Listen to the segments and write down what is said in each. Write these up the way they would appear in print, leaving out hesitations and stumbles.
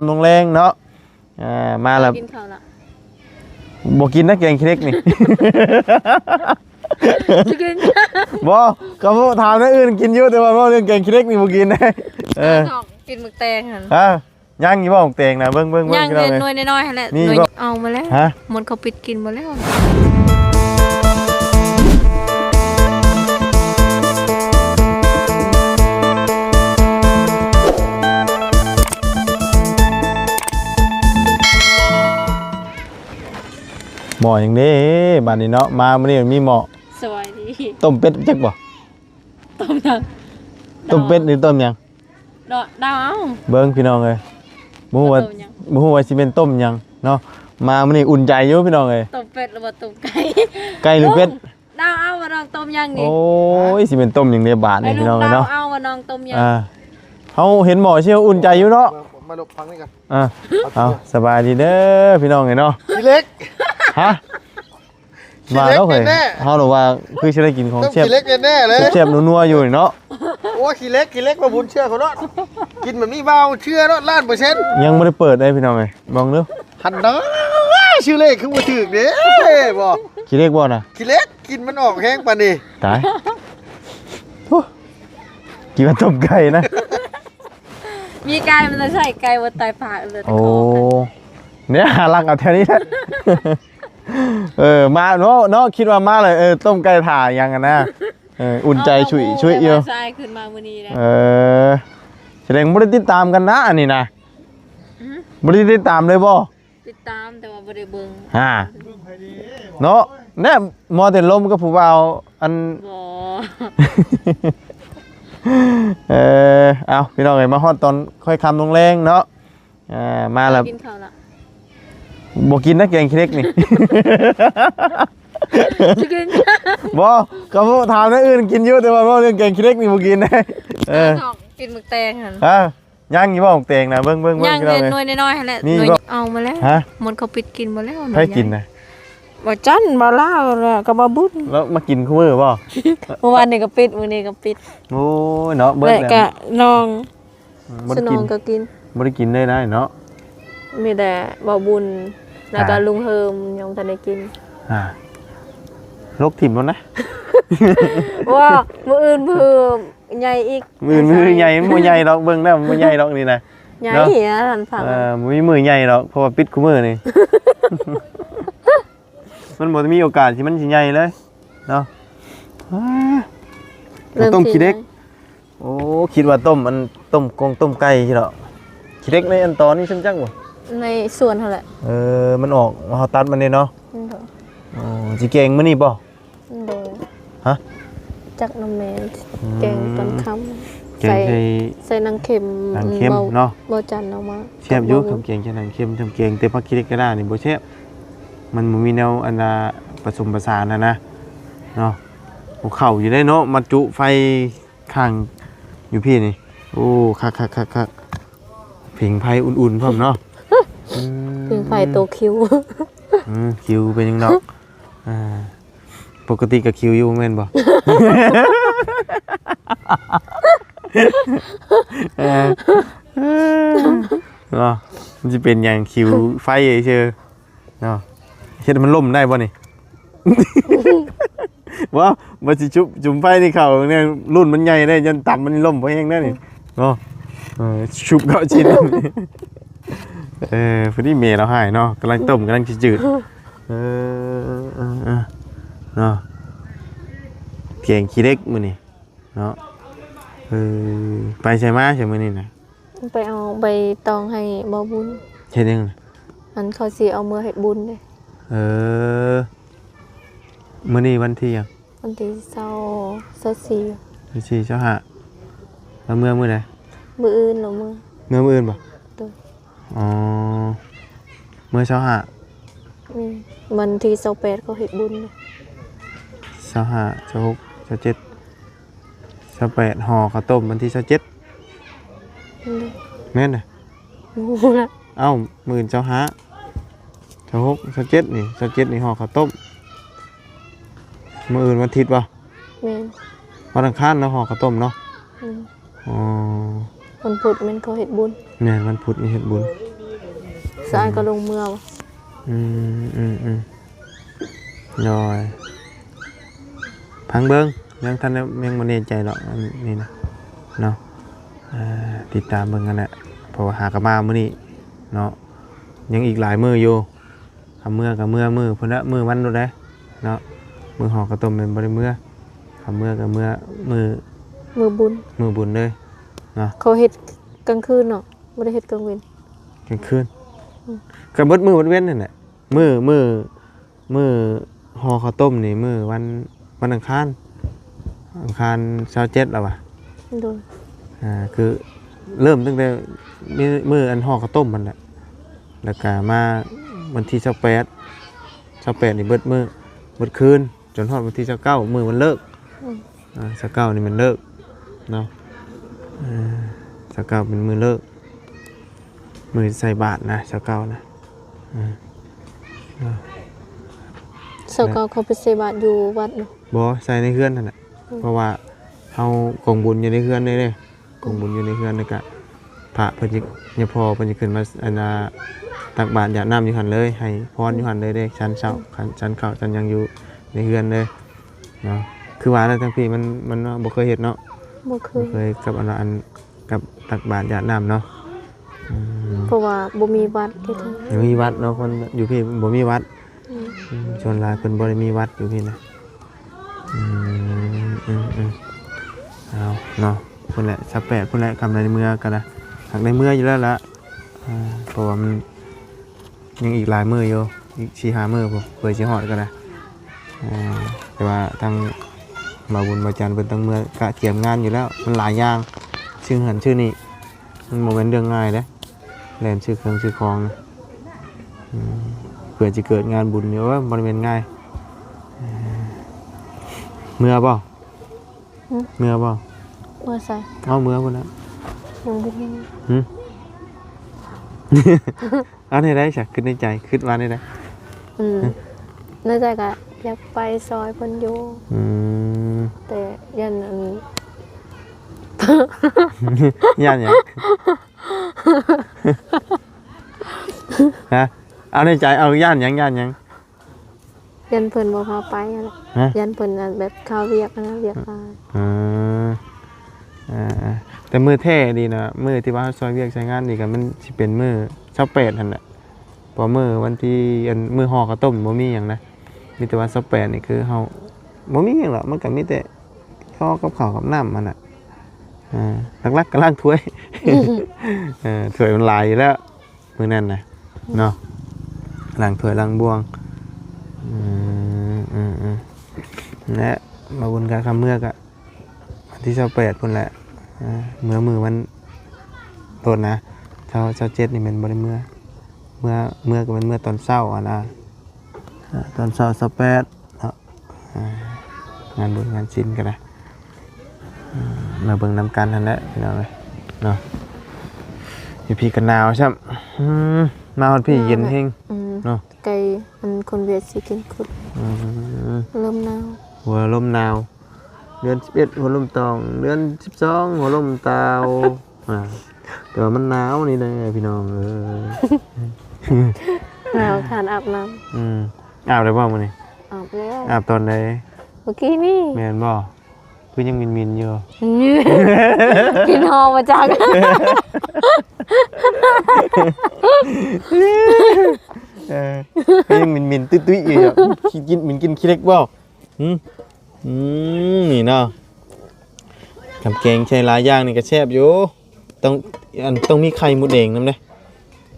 ทำลงแรงเนาะมาแล้วกินข้าวละบ่กินนะแกงขี้เหล็กนี่กินบ่ก็บ่ถามเรื่องอื่นกินอยู่แต่ว่าเรื่องแกงขี้เหล็กนี่บ่กินนะกินหมึกแตงหั่นย่างอยู่บ่หมึกแตงนะเบิ่งย่างเงินหน่วยน้อยๆหั่นแหละหน่วยเอามาแล้วหมดเขาปิดกินหมดแล้วหม้ออย่างนี้บ้านนี้เนาะมามื้อนี้มีหม้อสวัสดีต้มเป็ดจักบ่ต้มยังต้มเป็ดหรือต้มหยังดาวเอาเบิ่งพี่น้องเอ้ยบ่ฮู้ว่าสิเป็นต้มหยังเนาะมามื้อนี้อุ่นใจอยู่พี่น้องเอ้ยต้มเป็ดหรือว่าต้มไก่ไก่หรือเป็ดดาวเอาว่าน้องต้มยังนี่โอ้ยสิเป็นต้มหยังในบาทนี่พี่น้องเอ้ยเนาะเอาว่าน้องต้มยังเฮาเห็นหม้อเชียวอุ่นใจอยู่เนาะมาลบฟังนี่กันเอาสบายดีเด้อพี่น้องเอ้ยเนาะขี้เล็กฮะมาแล้วเฮ้ยเฮาบอกว่าคือสิได้กินของเชฟขี้เล็กแน่ๆเลยเชฟนัวๆอยู่เนาะโอ้ขี้เล็กมาบุญเชื่อเขาเนาะกินแบบนี้เบาเชื่อเนาะ1,000%ยังไม่ได้เปิดเลยพี่น้องเอ้ยมองดูหันเนาะชื่อเลขคือบ่ถูกเด้บ่ขี้เล็กบ่น่ะขี้เล็กกินมันออกแห้งปานนี้ตายกินมาต้มไก่นะมีไก่มันจะใส่ไก่บนตายผาเลยโอ้เนี่ยหาลังเอาแถวนี้แหละมาเนาะคิดว่ามาเลยต้มไก่ถ่ายังกันนะอุ่นใจช่วยเยอะใช่ขึ้นมาวันนี้นะแสดงไม่ได้ติดตามกันนะอันนี้นะไม่ได้ติดตามเลยบ่ติดตามแต่ว่าไม่ได้เบิ่งเนาะเนี่ยมอเตอร์ลมกับผู้บ่าวอันเอาพี่น้องเอ้ยมาฮอดตอนค่อยคำลงแรงเนาะมาแล้วกินข้าวละบ่กินนะแกงขี้เหล็กนี่กินบ่ก็บ่ถามเรื่องอื่นกินอยู่แต่ว่าเรื่องแกงขี้เหล็กนี่บ่กินนะกินหมึกแตงหั่นย่างอยู่บ่หมึกแตงนะเบิ่งย่างเงินหน่วยน้อยๆหั่นแหละหน่วยเอามาแล้วหมดเขาปิดกินหมดแล้วใครกินนะบ่จันบ่ลาวก็บ่บุญแล้วมากินคู่มื้อบ่เมื่อวานนี่ก็ปิดมื้อนี้ก็ปิดโอ้ยเนาะเบิดแล้วก็น้องสนองก็กินบ่ได้กินได้นะเนาะมีแต่บ่บุญแล้วก็ลุงเฮิมยังทันได้กินลกถิ่มแล้วนะว่ามื้ออื่นมื้อใหญ่อีกมื้อใหญ่บ่ใหญ่ดอกเบิ่งแล้วบ่ใหญ่ดอกนี่นะใหญ่อ่ะท่านฟังมีมื้อใหญ่ดอกเพราะว่าปิดคู่มื้อนี่มันบ่มีโอกาสที่มันสิใหญ่เลยเนาะต้มขี้เหล็กโอ้คิดว่าต้มมันต้มไก่ใช่เหรอขี้เหล็กในอันตอนนี้ฉันจักบ่ในส่วนเท่าไหร่มันออกเฮาตัดมันนี่เนาะสิเก่งมื้อนี้บ่ฮะจักน้ำแม่แกงตอนค่ำใส่นางเค็มเนาะบ่จันเอามาเสียบอยู่ทำเก่งใส่นางเค็มทำเก่งแต่ผักขี้เหล็กก็ได้นี่บ่แซ่บมันบ่มีแนวอันน่ะผสมผสานนะเนาะภูเขาอยู่ได้เนาะมาจุไฟข้างอยู่พี่นี่โอ้คักผิงไฟอุ่นๆพร้อมเนาะผิงไฟโตคิวคิวเป็นยังเนาะปกติกับคิวอยู่แม่นบ่เนาะมันจะเป็นอย่างคิวไฟเฉยเนาะเฮ็ดมันล่มได้บ่นี่ว่ามันสิจุ่มไฟที่เขาเนี่ยรุ่นมันใหญ่ได้ยันต่ำมันล่มบ่แห้งได้นี่เนาะชุบเขาชิ้นพอดีเมย์เราหายเนาะกำลังต้มกำลังจืดเนาะเพียงขี้เล็กมือนี่เนาะไปใช่ไหมใช่มือนี่นะไปเอาใบตองให้บ่บุญใช่ยังอันเขาสิเอามือให้บุญเลยมือนี่วันที่ยังวันที่24แล้วเมื่อไหร่มื้ออื่นหรอมื้ออื่นป่ะอ๋อเมื่อวันที่28เขาเฮ็ดบุญ25 26 27 28ห่อข้าวต้มวันที่27แม่นน่ะเอ้ามื้อ26 27นี่27นี่ห่อข้าวต้มมื้ออื่นวันอาทิตย์ป่ะแม่นวันอังคารเนาะห่อข้าวต้มเนาะวันพุธมันเขาเฮ็ดบุญแม่นวันพุธนี่เฮ็ดบุญ สายก็ลงเมือง น้อยพังเบิ้งยังท่านยังบ่แน่ใจหรอกอันนี่นะเนาะติดตามเบิ่งกันแหละเพราะว่าหากะมามื้อนี้เนาะยังอีกหลายมื้ออยู่ทำมื้อกับมื้อพุ่นละมื้อวันโดดเด้เนาะมื้อห่อกระต้มเป็นบ่ได้มื้อทำมื้อกับมื้อ มือบุญ มื้อบุญเลยเนาะ เขาเฮ็ดกลางคืนเนาะบ่ได้เฮ็ดกลางเว้น กลางคืนก็เบิดมื้อเบิดเว้นนั่นแหละมื้อห่อข้าวต้มนี่มื้อวันอังคาร27แล้วว่ะ โดย คือเริ่มตั้งแต่มื้ออันห่อข้าวต้มมันแหละแล้วก็มาวันที่28นี่เบิดมื้อเบิดคืนจนฮอดวันที่29มื้อมันเลิก29นี่มันเลิกเนาะ29เป็นมื้อเลิกมื้อใส่บาตรนะ29นะเช้าก็เขาไปใส่บาตรอยู่วัดเนาะ บ่ใส่ในเฮือนนั่นน่ะเพราะว่าเฮากองบุญอยู่ในเฮือนนี่เด้กองบุญอยู่ในเฮือนนี่ก็พระเพิ่นสิเนี่ยพอเพิ่นสิขึ้นมาอันน่ะตักบาตรหยาดน้ำอยู่หั่นเลยให้พรอยู่หั่นเลยเด้ชั้นเช้าชั้นเข้าชั้นยังอยู่ในเฮือนเลยเนาะคือว่าแล้วทั้งพี่มันบ่เคยเฮ็ดเนาะ บ่เค บ่ ย เคยกับอันกับตักบาตรหยาดน้ำเนาะ เพราะว่าบ่มีวัดที่ที่ ยังมีวัดเนาะคนอยู่พี่บ่มีวัดชนหลายเพิ่นบ่ได้มีวัดอยู่พี่นะเอาเนาะพุ่นแหละ28พุ่นแหละกำในเมืองกันนะหักในเมืองอยู่แล้วล่ะเพราะว่ามันยังอีกหลายมื้ออยู่อีก4-5มื้อพุ่นเพื่อสิฮอดกันนะแต่ว่าทางมาบุญมาจันทร์เพิ่นตั้งเมื่อกะเตรียมงานอยู่แล้วมันหลายอย่างชื่อหันชื่อนี่มันบ่แม่นเรื่องง่ายเด้แล่นชื่อเครื่องชื่อของเพื่อจะเกิดงานบุญเนี่ยว่าบริเวณง่ายเมื่อบ่เมื่อบ่ เมื่อใส่ เอาเมื่อพุ่นนะ ยังบ่มี เอาในได้จ้ะคิดในใจคิดว่าในได้ น่าจะก็อยากไปซอยเพิ่นอยู่แต่ยันอัน ย่านหยังฮะเอาในใจเอาย่านหยังยันเพิ่นบ่พาไปนั่นแหละ ฮะ ยันเพิ่นแบบข้าวเวียกนะเวียกลาย แต่มือแท้ดีนะมือที่ว่าซอยเวียกใช้งานดีกันมันสิเป็นมือ28หั่นแหละเพราะมือวันที่อันมือห่อข้าวต้มบ่มีหยังนะมีแต่ว่า28นี่คือเฮาบ่มีหยังหรอกมันก็มีแต่ข้าวกับข้าวกับน้ำมันน่ะหลักๆก็ล้างถ้วย ถ้วยมันหลายอยู่แล้วมื้อนั้นน่ะเนาะล้างถ้วยล้างบวงและมาบุญกันคำเมื่อกะวันที่28พุ่นแหละมือมันโดนนะ27นี่มันบ่ได้เมื่อก็เป็นเมื่อตอนเช้าอ่ะนะตอนเช้า28เนาะงานบุญงานศีลกันนะมาเบิ่งนำกันนั่นแหละพี่น้องเอ้ยเนาะอยู่พี่กันหนาวใช่มั้ยมาฮอดพี่เย็นเฮงเนาะ ไก่มันคนเวียดสิกินคุดลมหนาว หัวลมหนาวเดือน11หัวลมตองเดือน12หัวลมตาวแต่ว่ามันหนาวนี่แหละพี่น้องหนาวทานอาบน้ำอาบได้บ่มื้อนี้ อาบแล้ว อาบตอนใด เมื่อกี้นี่ แม่นบ่คือยังมินๆอยู่ กินหอมมาจาก ก็ยังมินๆตุ้ยๆอยู่กินขี้เล็กบ่นี่เนาะกับแกงใช้หลายอย่างนี่ก็แซ่บอยู่ต้องมีไข่มดแดงนำเด้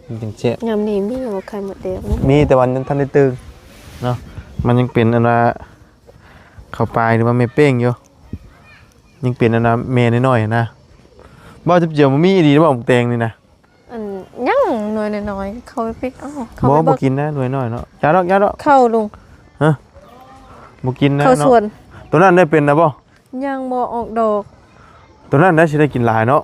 มันจังแซ่บ ยำนี้มีเอาไข่หมดแดง มีแต่วันนั้นทันได้ตึงเนาะมันยังเป็นอันว่าข้าวปลายหรือว่าแม่เป้งอยู่ยังเป็นอันว่าแม่น้อยๆนะบ่จะเจียวมันมีดีหรือบ่หมกแตงนี่นะ อันยังหน่อยน้อยๆเขาไปปิดอ้อเขา บ่ ไป บ่กินนะหน่อยน้อยเนาะยาดอก เข้าลุง ฮะบ่กินนะ เข้า เนาะ ส่วน ตัวนั้นได้เป็นนะบ่ ยังบ่ออกดอก ตัวนั้นได้สิได้กินหลายเนาะ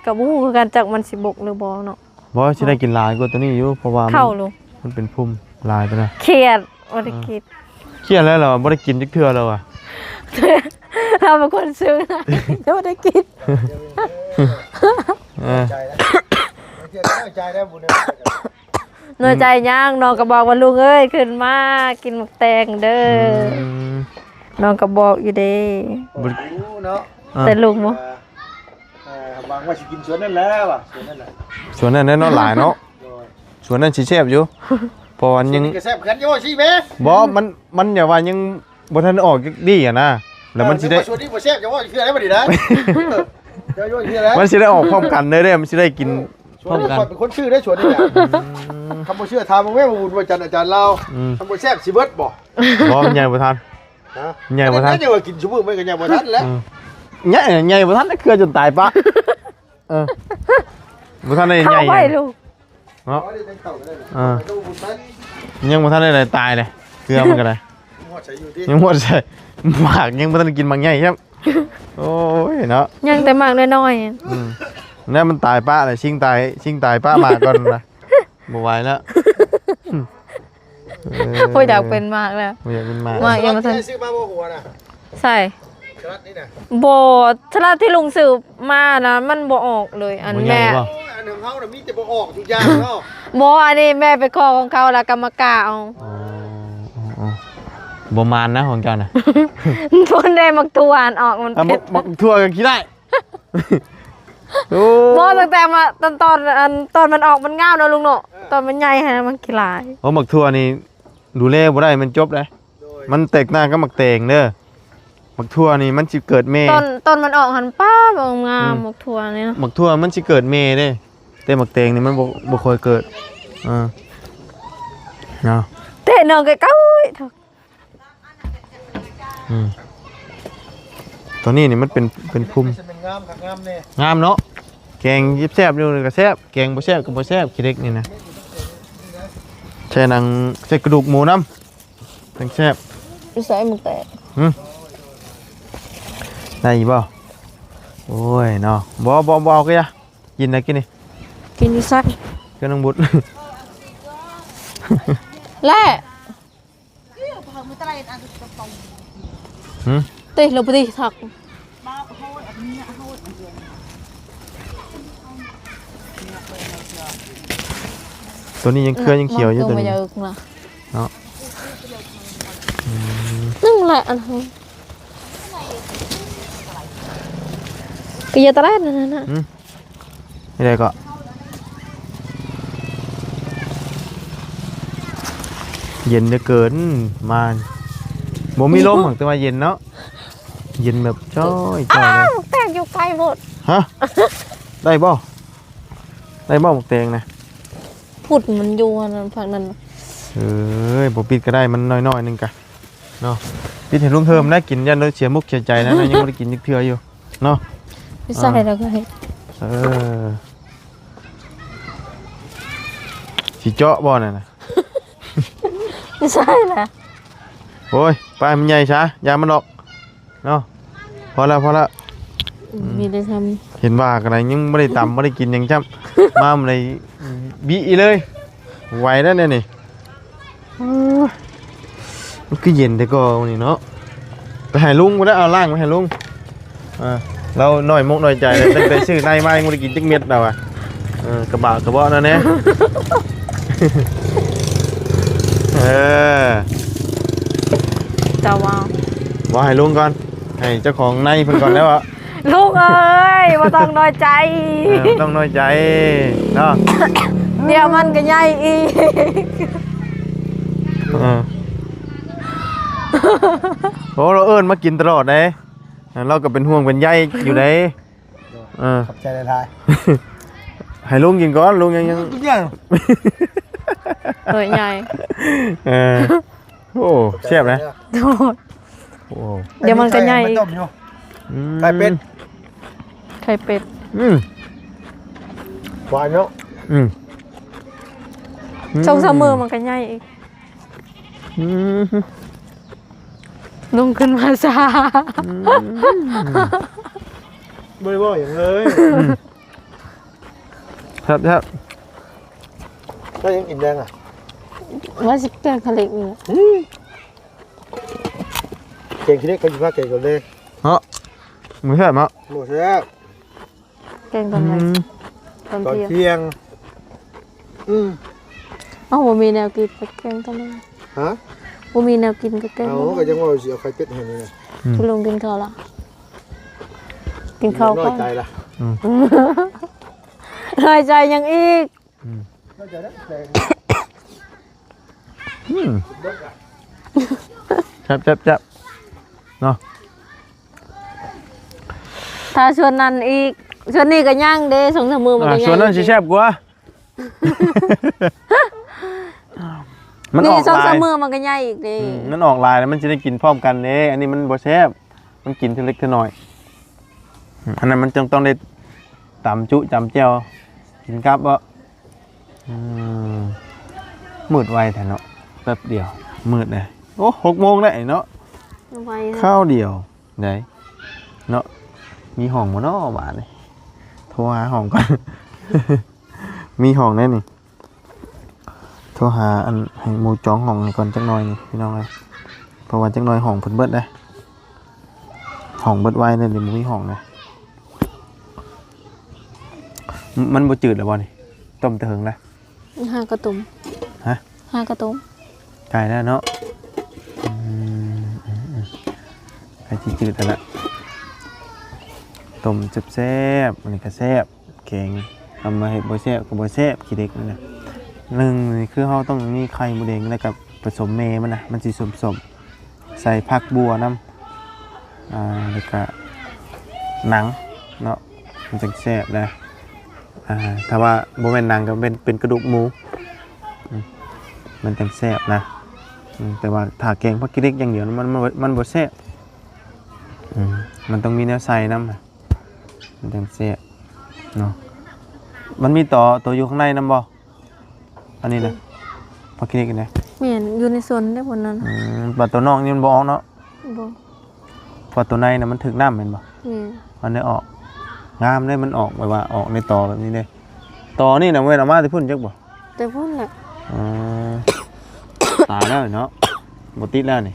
กับบ่ฮู้คือกันจักมันสิบกหรือบ่เนาะ บ่สิได้กินหลายกว่าตัวนี้อยู่เพราะว่า เข้าลุง มันเป็นพุ่มหลายตัวนะ เครียดบ่ได้คิด เครียดแล้วเหรอบ่ได้กินจักเทื่อแล้วอ่ะ เราเป็นคนซื้อนะบ่ได้คิด ใจแล้วเที่ยวใจได้บุญนะ น้อยใจย่างน้องก็บอกว่าลุงเอ้ยขึ้นมากินหมกแตงเด้อน้องก็บอกอยู่เด้ บ่รู้เนาะ แต่ลุงบ่ บางว่าสิกินสวนนั่นแล้วอ่ะสวนนั่นแหละ สวนนั้นเนาะหลายเนาะสวนนั้นสิแซ่บอยู่เพราะวันยัง นี่ก็แซ่บกันอยู่สิแม่ บ่มันอย่าว่ายังบ่ทันออกดีอ่ะนะแล้วมันสิได้ สวนนี้บ่แซ่บจะว่าคืออะไรบ่ดีนะเจ้าโยนคืออะไร มันสิได้ออกพร้อมกันเด้มันสิได้กิน สวนนี้เป็นคนชื่อได้สวนนี้แหละคำบ่เชื่อถามแม่บุญว่าอาจารย์เราคำบ่แซ่บสิเบิดบ่ บ่ใหญ่บ่ทัน นะ ใหญ่บ่ทัน จะว่ากินชั่วโมงไม่ก็ใหญ่บ่ทันแล้ว ใหญ่บ่ทันเครือจนตายปะบ่ทันได้ใหญ่ เข้าไปลูก เนาะยังบ่ทันได้ตายเลยเครือมันก็ได้ยังหมดใส่หมากยังบ่ทันกินบางใหญ่ครับโอ้ยเนาะ ยังแต่มากน้อย นั่นมันตายป้าเลยชิงตายป้ามาก่อนนะบ่ไหวแล้ว ๆพ่อยอยากเป็นมากแล้ว บ่อยากเป็นหมาก มากยังบ่ทัน ซื้อมาบ่หัวน่ะ ใส่ ชลัดนี่น่ะ บ่ฉลาดที่ลุงสืบมานะมันบ่ออกเลยอัน บ่ใหญ่ แม่ บ่ อันของเฮาน่ะมีแต่บ่ออกทุกอย่างเนาะ บ่อันนี้แม่ไปขอของเขาแล้วก็มากาเอา อ๋อบ่มานนะของเจ้าน่ะ เพิ่นได้มักตัวอ่านออกมัน อ่ะ เผ็ด มักทั่วกันคิดได้โอ้ บ่ตั้งแต่มาตอนมันออกมันงามเนาะลุงเนาะตอนมันใหญ่ฮะมันขี้ลาย โอ้มักทั่วนี่ดูแลบ่ได้มันจบเลยมันแตกต่างกับมักแตงเด้อมักทั่วนี่มันสิเกิดเม ตอนมันออกหันป้าบ่งามมักทั่วนี่นะ มักทั่วมันสิเกิดเมเด้แต่มักแตงนี่มันบ่ค่อยเกิดเนาะ เตะน้องก็ก้อยเถอะ ตัวนี้นี่มันเป็นภูมิ จะเป็นงามคักงามแน่ งามเนาะแกงยิบแซ่บอยู่นี่ก็แซ่บแกงบ่แซ่บก็บ่แซ่บขี้เล็กนี่นะใช่นางใส่กระดูกหมูน้ำจังแซ่บ ใส่มักแตะ ได้อีกบ่โอ้ยเนาะบ่เอาก็ยะกินได้กินนี่ กินอยู่ซัก ก็น้องบุตร แล่ หืม ติเราไปติถัก ตัวนี้ยังเครือยังเขียวอยู่ตัวนี้ มาเยอะนะ เนาะ นั่งแหละอันนั้นก็อย่าตะแลนั่นน่ะ นี่ได้ก็เย็นเหลือเกินมาบ่มีลมหรอกแต่ว่าเย็นเนาะเย็นแบบจ้อยเลย หมกแตงอยู่ไกลหมด ฮะได้บ่หมกแตงนะ พุดมันอยู่อันนั้นฝั่งนั้น เอ้ยบ่ปิดก็ได้มันน้อยๆนึงกะเนาะปิดให้ลุงเทิมได้กินยันเลยเสียมุกเสียใจนะยังบ่ได้กินอีกเทื่ออยู่เนาะ ไม่ใส่แล้วก็ให้ สิเจาะบ่นั่นน่ะ ไม่ใส่แล้ว โอ้ยปลายมันใหญ่ช้ายามันออกเนาะพอแล้วมีได้ท เห็นว่ากันไหนยังไม่ได้ตำไม่ได้กินยังจ้ำมามันเลยบีเลยไหวแล้วเนี่ยนี่มันก็เย็นแต่ก็นี่เนาะไปหาลุงก็ได้เอาล่างไปหาลุงเราหน่อยมกหน่อยใจเลยตั้งแต่ซื้อในมายังไม่ได้กินจักเม็ดเรากระบะกระเบาะนั่นเนี่ยำจะว่า ว่าให้ลุงก่อนให้เจ้าของในเพิ่นก่อนแล้วอ่ะ ลูกเอ้ยว่าต้องน้อยใจ ต้องน้อยใจเนาะ เดี๋ยวมันก็ใหญ่อีก โอ้เราเอิ้นมากินตลอดเลยเราก็เป็นห่วงเป็นใยอยู่เลย ขอบใจหลาย ให้ลุงกินก่อนลุงยัง ๆทุกอย่าง เฮ้ยใหญ่ โอ้แซ่บนะ โทษ โอ้ เดี๋ยวมันก็ใหญ่อีก ไข่เป็ด ไข่เป็ด หวานเนาะ ช่องสามมือมันก็ใหญ่อีกลงขึ้นมาซา ไม่ได้บอกอย่างเลย ครับ ก็ยังกินแดงอ่ะ ว่าสิแกงทะเลนี่ เก่งที่นี่เขาอยู่ภาคเก่งกันเลย เนาะมือแซ่บมั้ง หมดแล้ว แกงตอนไหนตอน ตอน เที่ยง เที่ยง อ้าวบ่มีแนวกินกับแกงตะลึง ฮะ บ่มีแนวกินกับแกง เอาก็จังว่าสิเอาไข่เป็ดให้นี่นะ คุณลุงกินข้าวละกินข้าว น้ ก่ อ อย น ใจล่ะ น้อยใจยังอีก น้อยใจแล้วแต่ จับเนาะ ถ้าชวนนั้นอีกชวนนี้ก็ย่างเด้สองสามมือมันก็ย่าง ส่วนนั้นสิแซ่บกว่ามันอ นี่ อก สอง ลา สาย มมือมันก็ย่างอีกเด้ มันออกลายแล้วมันจะได้กินพร้อมกันเด้อันนี้มันบ่แซ่บมันกินทีเล็กทีน้อยอันนั้นมันจึงต้องได้ตำจุจำแจ่วกินกับบ่มืดไวแท้เนาะแป๊บเดียวมืดเลยโอ้6 โมงได้เนาะ ไว้ ข้าวเดียวได้เนาะมีห้องบ่เนาะบาดนี่โทรหาห้องก่อน มีห้องได้นี่โทรหาอันให้หมู่จองห้องให้ก่อนจักหน่อยนี่พี่น้องเอ้ยเพราะว่าจักหน่อยห้องเพิ่นเบิดได้ห้องเบิดไว้เลยนี่บ่มีห้องเลยมันบ่จืดแล้วบ่นี่ต้มแต่หึงแล้ว 5 กระตุ่ม ฮะ 5 กระตุ่ม ไก่แล้วเนาะไก่ที่จืดแล้วละต้มแซ่บๆอันนี้ก็แซ่บแกงทำมาเห็ดบ่แซ่บก็บ่แซ่บขี้เด็กนั่นน่ะหนึ่งนี่คือเราต้องมีไข่หมูแดงแล้วกับผสมเมมันนะมันสิสมใส่ผักบัวน้ำแล้วก็หนังเนาะมันจะแซ่บนะถ้าว่าบ่แม่นหนังก็เป็นกระดูกหมูมันจังแซ่บนะแต่ว่าถ้าแกงผักขี้เด็กอย่างเดียวมันบ่แซ่บมันต้องมีแนวใส่น้ำมันจังแซ่บเนาะมันมีตัวอยู่ข้างในน้ำบ่อันนี้นะผักขี้เด็กนะ แม่นอยู่ในสวนได้บนนั้น ปลาตัวนอกนี่มันบ่ออกเนาะ บ่ ปลาตัวในน่ะมันถึกน้ำแม่นบ่ แม่น มันได้ออกงามได้มันออกแบบว่าออกในตอแบบนี้เด้ตอนี่น่ะเว้นออกมาที่พุ่นจักบ่ แต่พุ่นแหละ ตายแล้วเนาะบ่ติดแล้วนี่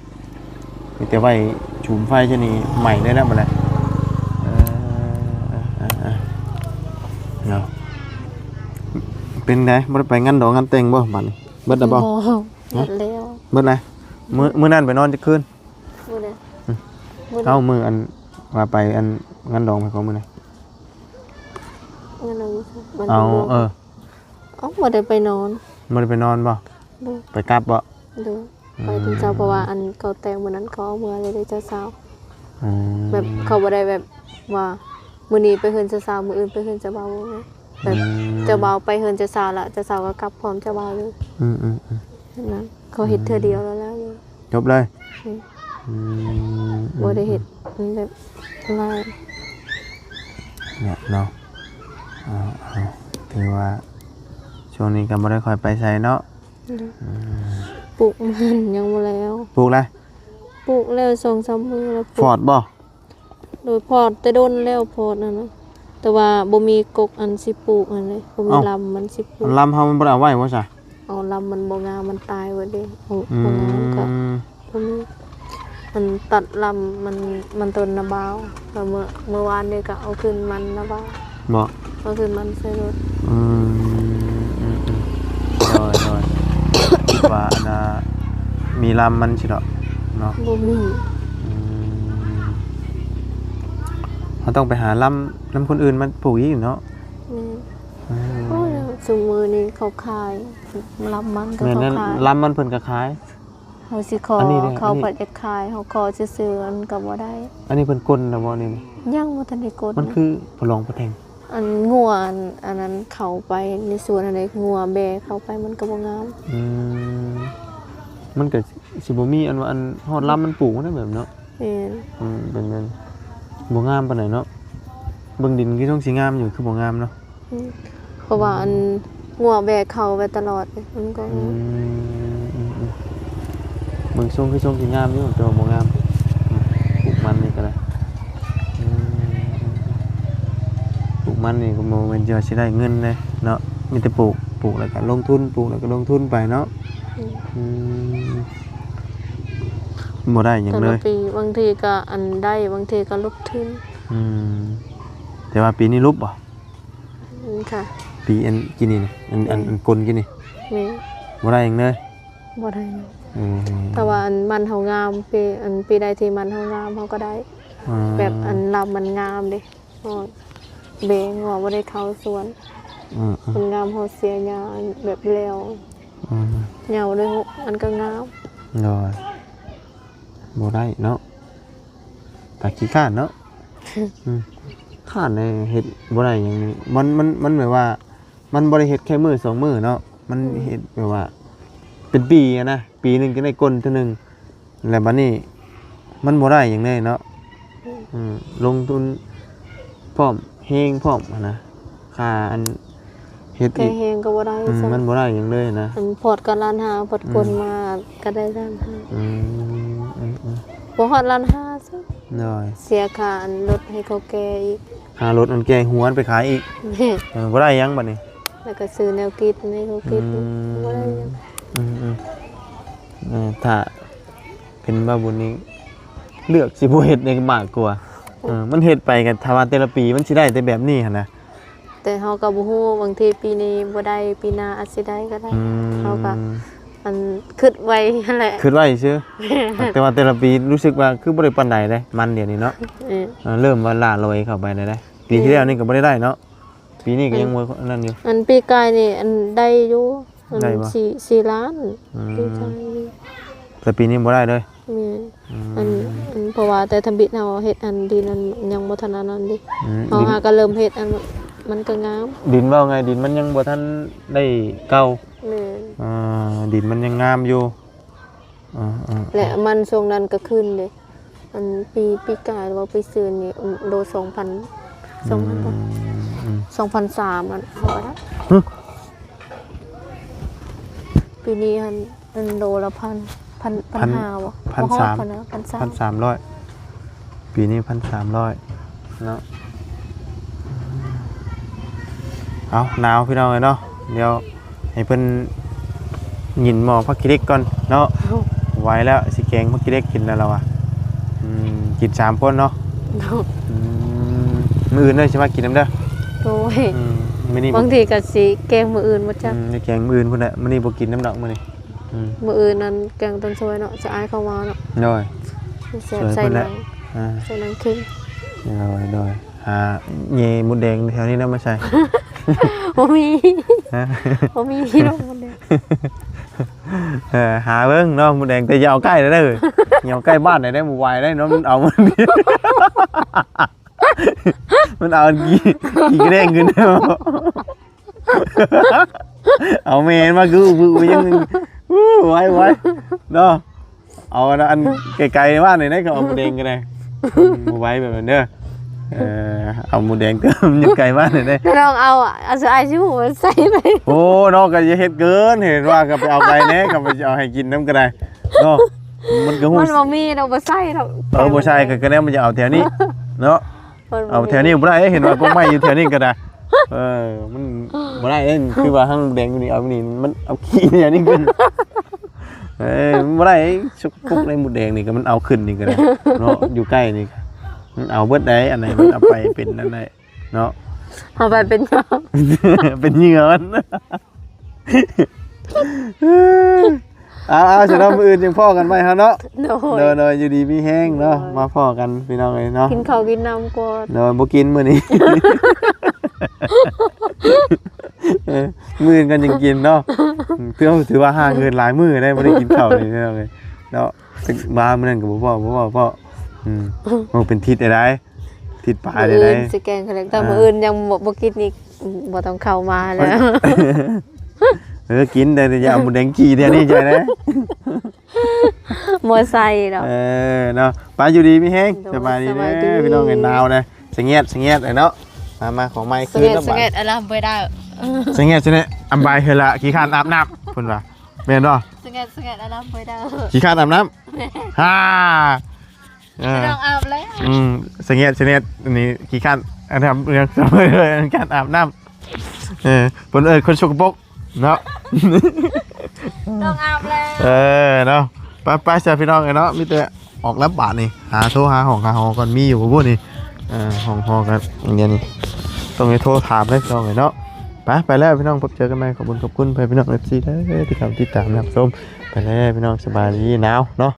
มีแต่ไว้ฉุมไฟซะนี่ใหม่ได้แล้วบ่ล่ะเนาะเป็นไงบ่ได้ไปงานดอกงานแต่งบ่บัดนี้เบิดแล้วบ่ หมดแล้ว เบิดแล้วมื้อนั้นไปนอนจักคืน หมดแล้ว เอ้ามืออันว่าไปอันงานดองไปเขามื้อไหน งั้นเอาอยู่ซะมัน เอา บ่ได้ไปนอน บ่ได้ไปนอนบ่ ดู ไปกลับบ่ ดูไปถึงเจ้าเพราะว่าอันเขาแต่งมื้อนั้นเขาเอามื่อเลยได้เจ้าสาวแบบเขาบ่ได้แบบว่ามื้อนี้ไปเฮือนเจ้าสาวมื้ออื่นไปเฮือนเจ้าบ่าวนะแบบเจ้าบ่าวไปเฮือนเจ้าสาวละเจ้าสาวก็กลับพร้อมเจ้าบ่าวเลยนะเขาเฮ็ดเทื่อเดียวแล้วเลย จบเลย บ่ได้เฮ็ดแบบหลาย เนี่ยเนาะถือว่าช่วงนี้ก็บ่ได้ค่อยไปไสเนาะ ปลูกมันยังบ่แล้ว ปลูกอะไร ปลูกแล้ว2-3มื้อแล้วป ฟ ลู อก ร์ดบ่ โดยพอดแต่โดนแล้วพอดนั่นนะแต่ว่าบ่มีกกอันสิปลูกอันเลยบ่มีลำมันสิปลู มั ก นลำเฮามันบ่ได้เอาไว้บ่ซะ เอาลำมันบ่งามมันตายเบิดเด้เอาบ่งามก็บ่มีมันตัดลำมันต้นนาบาวแล้วเมื่อวานนี่ก็เอาขึ้นมันนาบาว บ่ เอาขึ้นมันใส่รถ โดยคิดว่าอันน่ะมีลำมันสิเนาะเนาะ บ่มี เราต้องไปหาลำคนอื่นมาปลูกอีกเนาะ แม่โอ้ยซุมื้อนี้เขาขายลำมันก็ แม่น เขา นั้น ขาย ลำมันเพิ่นก็ขาย เฮาสิขอ อันนี้เด้อ เขา อันนี้ เปิดจะขายเฮาขอซื่อๆอันก็บ่ได้ อันนี้เพิ่นกลนะบ่นี่ ยังบ่ทันได้กด มันคือพลองพระแทง อันงัวอันนั้นเข้าไปในสวนอะไรงัวแบเข้าไปมันก็บ่งาม มันก็สิบ่มีอันว่าอันฮอดลำมันปลูกได้แบบเนาะ แม่น เป็นเงินบ่งามปานใดเนาะเบิ่งดินคือต้องสิงามอยู่คือบ่งามเนาะ เพราะว่าอันงัวแบเข้าไปตลอดมันก็ เบิ่งทรงคือทรงสิงามอยู่แต่ว่าบ่งามปลูกมันนี่ก็ได้ปลูกมันนี่ก็บ่แม่นจะสิได้เงินเลยเนาะมีแต่ปลูกแล้วก็ลงทุนปลูกแล้วก็ลงทุนไปเนาะบ่ได้หยัง แต่ เล ละ ย ปีบางทีก็อันได้บางทีก็ลบทุน แต่ว่าปีนี้รูปบ่ ค่ะ ปีอันกินนี่อันกลกินนี่ แม่ บ่ได้หยังเลย บ่ได้ อืม แต่ว่าอันมันเฮางามปีใดที่มันเฮางามเฮาก็ได้ แบบอันลำมันงามเด้ฮอดเบงว่าบ่ได้เข้าสวน อืม มันงามเฮาเสียหญ้าแบบแล้ว อืม เหงาด้วยมันก็งาม โดยบ่ได้เนาะตาขี้ข้านเนาะข้านในเฮ็ดบ่ได้หยังนี่มันหมายว่า มันบ่ได้เฮ็ดแค่มื้อ2มื้อเนาะมันเฮ็ดแบบว่า เป็นปีอะนะปีหนึงก็ได้ก้นเท่านึงแล้วบัดนี้มันบ่ได้หยังเลยเนาะลงทุนพร้อมเฮงพร้อมอะนะค่าอันเฮ็ด แก อีก แฮงก็บ่ได้ซะ มันบ่ได้หยังเลยนะ อันพอดก็ล้านห้าพอดคนมาก็ได้ล้านห้า อืม บ่ฮอดล้านห้าซะ น้อย เสียค่าอันรถให้เขาแก่อีก หารถอันแกหัวนไปขายอีก แม่ บ่ได้หยังบัดนี้ แล้วก็ซื้อแนวกินให้เขากินบ่ได้หยัง ถ้าเป็นบ้าบุญนี้เลือกสิบ่เฮ็ดในมากกว่ามันเฮ็ดไปกันถ้าว่าแต่ละปีมันสิได้แต่แบบนี้หั่นนะ แต่เฮาก็บ่ฮู้บางทีปีนี้บ่ได้ปีหน้าอาจสิได้ก็ได้เฮาก็อันคิดไว้นั่นแหละ คิดไว้ซื่อแต่ว่าแต่ละปีรู้สึกว่าคือบ่ได้ปานใดเด้มันเดี๋ยวนี้เนาะเริ่มว่าล่าลอยเข้าไปได้ปีที่แล้วนี่ก็บ่ได้เนาะปีนี้ก็ยังบ่นั่นอยู่ อันปีกายนี่อันได้อยู่อัน ได้บ่ 4ล้านปีกายนี่ แต่ปีนี้บ่ได้เลย แม่นอันเพราะว่าแต่ทำบิดเฮาเฮ็ดอันดีนั้นยังบ่ทันอันนั้นดิเฮาหาก็เริ่มเฮ็ดอันมันก็งาม ดินว่าไงดินมันยังบ่ทันได้เก่า แม่น ดินมันยังงามอยู่และมันช่วงนั้นก็ขึ้นเด้อันปีกายว่าไปซื้อนี่โล2,000 2,300อันเฮาก็ได้ปีนี้อันโลละ1,500บ่1,300ปีนี้1,300เนาะเอาหนาวพี่น้องเลยเนาะเดี๋ยวให้เพิ่นยินหมอพักกิเล็กก่อนเนาะไว้แล้วสิแกงพักกิเล็กกินแล้วเราอ่ะกิน3คนเนาะมื้ออื่นเด้อสิมากินนำเด้อ โอ้ย มื้อนี้ บางทีก็สิแกงมื้ออื่นบ่จัก แกงมื้ออื่นพุ่นน่ะมื้อนี้บ่กินน้ำดอกมื้อนี้ มื้ออื่นนั้นแกงต้นซอยเนาะจะอายเข้ามาเนาะ โดย ใส่หนังใส่หนังคิง โดยหาเย่มดแดงแถวนี้นะไม่ใช่ บ่มีบ่มีดอกมันเด้ หาเบิ่งเนาะมดแดงแต่อย่าเอาใกล้เด้ออย่าเอาใกล้บ้านได้หมู่วายได้เนาะมันเอามันมันเอากี่กระเด้งขึ้นเนาะเอาเมนมากูยังไว้เนาะเอาอันไกลๆบ้านนี่ได้ก็เอามดแดงกันได้ไว้แบบนั้นเด้อเอาหมูแดงเติมอยู่ไกลบ้านได้ ลองเอาเสื้อไอชิวใส่ไป โอ้นอกก็จะเฮ็ดเกินเห็นว่าก็ไปเอาไกลแน่ก็ไปเอาให้กินน้ำก็ได้เนาะมันก็ฮู้ มันบ่มีดอกบ่ใส่ดอก บ่ใช่ก็แน่มันจะเอาแถวนี้เนาะเอาแถวนี้บ่ได้เห็นว่าพวกไม้อยู่แถวนี้ก็ได้มันบ่ได้คือว่าห้างแดงอยู่นี่เอานี่มันเอาขี้เนี่ยนี่ขึ้นบ่ได้ชุกปุกในหมูแดงนี่ก็มันเอาขึ้นนี่ก็ได้เนาะอยู่ใกล้นี่มันเอาเบิดได้อันไหนมันเอาไปเป็นอันไหนเนาะ เอาไปเป็นยอ เป็นเหงื่อมันเอาเสร็จแล้วมืออื่นยังพ่อกันไหมฮะเนาะเดินอยู่ดีมีแห้งเนาะมาพ่อกันพี่น้องเลยเนาะ กินข้าวกินน้ำก่อน เดินบ่กินมื้อนี้มื้อกันยังกินเนาะถือว่าห่างเกินหลายมื้อได้บ่ได้กินข้าวเลยเลยเนาะบ้ามื้อนั้นก็บ่พ่อมันเป็นทิศอะไรทิศปลายได้สิแกงคาแรคเตอร์มื้ออื่นยังบ่กินอีกบ่ต้องเข้ามาแล้ว กินแต่อย่าเอาหมูแดงขี้เดี๋ยวนี้ใจนะ มอไซค์ดอก เนาะปลาอยู่ดีมีแห้งสบายดีนะพี่น้องเงินนาวนะสังเงียดเลยเนาะมาของไม้คืนแล้ว สังเกตอะไรบ่ได้ สังเงียดใช่ไหมอำบายเฮละขี้ข้านอาบน้ำคุณว่าแม่นบ่ สังเกตอะไรบ่ได้ ขี้ข้านอาบน้ำฮ่า ต้องอาบแล้ว สังเงียดนี่ขี้ข้านอันทำเรื่องเสมอเลยการอาบน้ำคนสกปรกเนาะ ต้องอาบแล้ว เนาะไปเสียพี่น้องเนาะมีแต่ออกรับบาทนี่หาโทรหาของก่อนมีอยู่พวกนี้ห้องกันอย่างเงี้ยนี่ต้องไปโทรถามเลยพี่น้องเนาะ ไปแล้วพี่น้องพบเจอกันใหม่ขอบคุณเพื่อนพี่น้อง FC เด้อที่เข้าติดตามรับชมไปแล้วพี่น้องสบายดีหนาวเนาะ